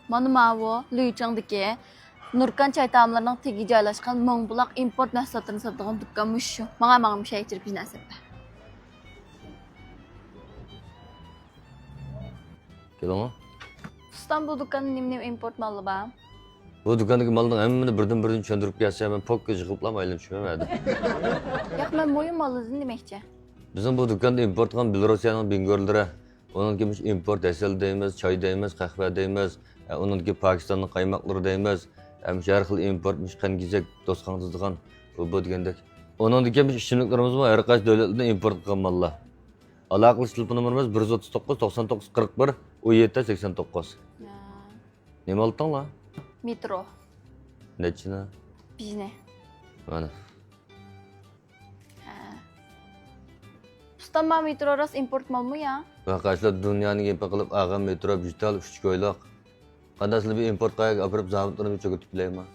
Mana mavu, Lüyüçangdaki Nurkan çay tamlarının tegi joylashgan Moңbulaq import mahsulotlarini sotadigan dükkan şu. Mana bir şey içirip nasip. Keling. İstanbul dükkanı nim import malı ba. Bu dükkandaki malın hemmini birden tushuntirib kelsa, men pokka yig'iblam aylanib tushunmadim. Yo'q, men mo'yin malı demekçi. Bizim bu dükkanda import qilgan Belorussiyaning bingorlari, onunki import asal deymiz, choy deymiz, qahva deymiz, onunki Pokistonning qaymoqlari deymiz, har xil import qangizak do'stxon tuzdigan bu degandek. Onunki ichimliklarimiz bor, har qaysi davlatlardan import qilgan mallar. Aloqa telefon nomerimiz 139 99 41 17 89. Nima oldinglar? Metro. Nechina? Bizne. Mana. Ustam metro ras import malmı ya? Vaqashlar dunyoning import qilib ag'am metro digital 3 ko'yloq. Qandasli bir import qayga olib zavodlarni cho'kitib bilayman.